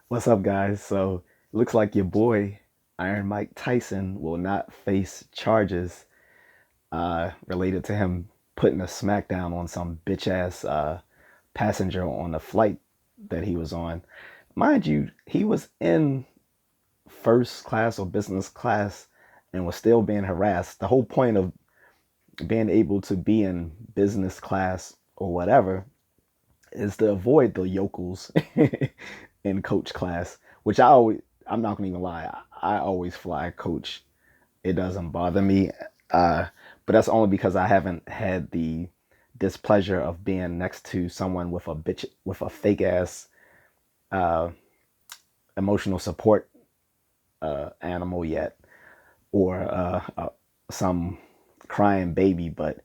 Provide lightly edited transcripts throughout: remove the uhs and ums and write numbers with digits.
What's up, guys? So, looks like your boy, Iron Mike Tyson, will not face charges related to him putting a smackdown on some bitch ass passenger on the flight that he was on. Mind you, he was in first class or business class and was still being harassed. The whole point of being able to be in business class or whatever is to avoid the yokels in coach class, which I'm not gonna even lie, I always fly coach. It doesn't bother me, uh, but that's only because I haven't had the displeasure of being next to someone with a bitch with a fake ass uh, emotional support animal yet, or some crying baby. But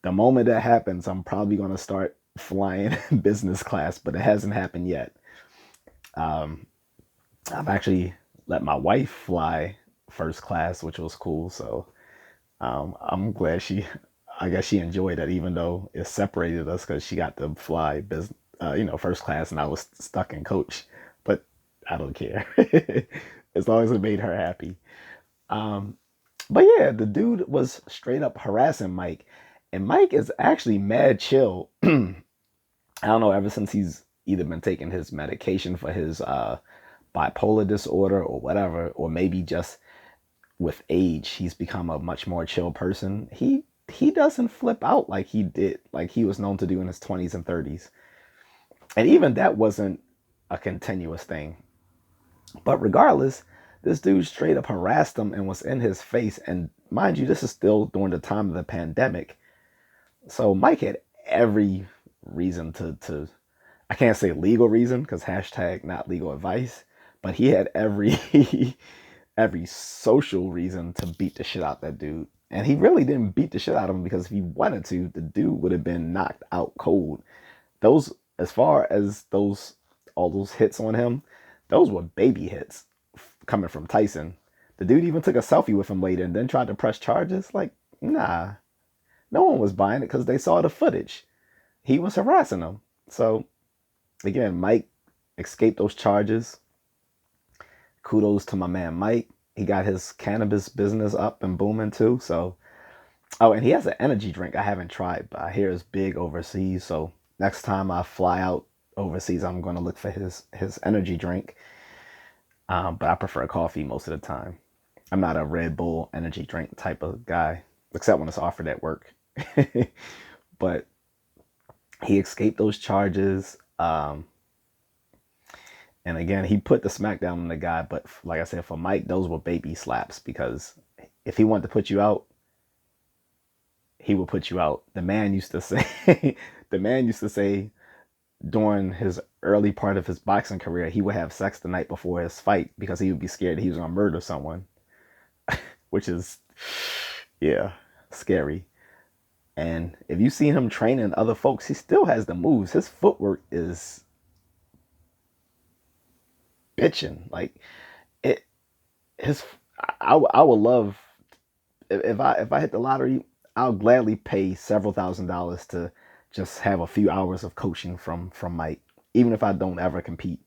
the moment that happens, I'm probably gonna start flying business class, but it hasn't happened yet. Um, I've actually let my wife fly first class, which was cool. So I'm glad I guess she enjoyed it, even though it separated us because she got to fly business, first class, and I was stuck in coach. But I don't care as long as it made her happy. Um, but yeah, the dude was straight up harassing Mike, and Mike is actually mad chill. I don't know, ever since he's either been taking his medication for his bipolar disorder or whatever, or maybe just with age, he's become a much more chill person. He doesn't flip out like he did, like he was known to do in his 20s and 30s. And even that wasn't a continuous thing. But regardless, this dude straight up harassed him and was in his face. And mind you, this is still during the time of the pandemic. So Mike had every reason to I can't say legal reason because hashtag not legal advice, but he had every every social reason to beat the shit out that dude. And he really didn't beat the shit out of him because if he wanted to, the dude would have been knocked out cold. Those, as far as all those hits on him, those were baby hits coming from Tyson. The dude even took a selfie with him later and then tried to press charges. Like, nah, no one was buying it because they saw the footage. He was harassing them. So again, Mike escaped those charges. Kudos to my man Mike. He got his cannabis business up and booming too. So, oh, and he has an energy drink I haven't tried, but I hear it's big overseas. So next time I fly out overseas, I'm going to look for his energy drink. But I prefer coffee most of the time. I'm not a Red Bull energy drink type of guy, except when it's offered at work. But he escaped those charges. And again, he put the smackdown on the guy. But like I said, for Mike, those were baby slaps because if he wanted to put you out, he would put you out. The man used to say, the man used to say during his early part of his boxing career, he would have sex the night before his fight because he would be scared he was gonna murder someone, which is, yeah, scary. And if you see him training other folks, he still has the moves. His footwork is bitching. Like it, his. I would love if I hit the lottery. I'll gladly pay several $1,000s to just have a few hours of coaching from Mike, even if I don't ever compete.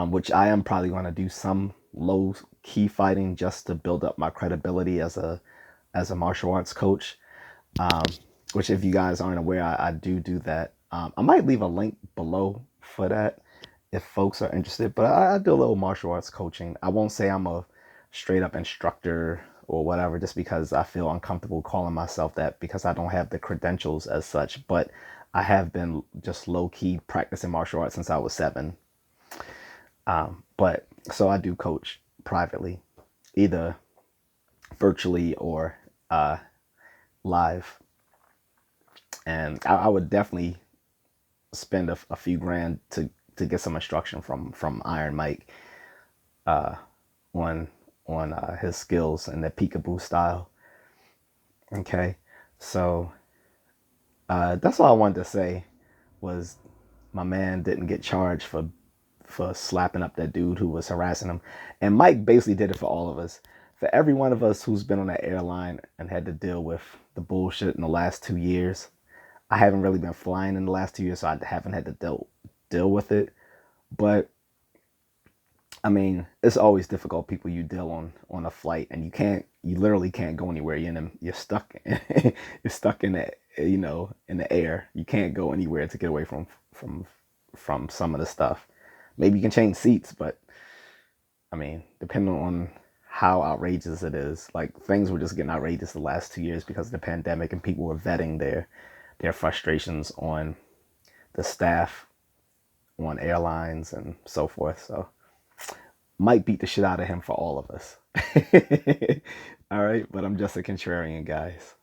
Which I am probably going to do some low key fighting just to build up my credibility as a martial arts coach. Um, which, if you guys aren't aware, I do that. I might leave a link below for that if folks are interested. But I do a little martial arts coaching. I won't say I'm a straight up instructor or whatever, just because I feel uncomfortable calling myself that because I don't have the credentials as such. But I have been just low key practicing martial arts since I was 7. But so I do coach privately, either virtually or live. And I would definitely spend a few grand to get some instruction from Iron Mike on his skills and the peekaboo style. Okay, so that's all I wanted to say was my man didn't get charged for slapping up that dude who was harassing him, and Mike basically did it for all of us. For every one of us who's been on that airline and had to deal with the bullshit in the last 2 years, I haven't really been flying in the last 2 years, so I haven't had to deal with it. But I mean, it's always difficult people you deal on a flight, and you literally can't go anywhere. You're stuck, you're stuck in in the air. You can't go anywhere to get away from from some of the stuff. Maybe you can change seats, but I mean, depending on how outrageous it is, like things were just getting outrageous the last 2 years because of the pandemic, and people were vetting their frustrations on the staff on airlines and so forth. So might beat the shit out of him for all of us. All right, but I'm just a contrarian, guys.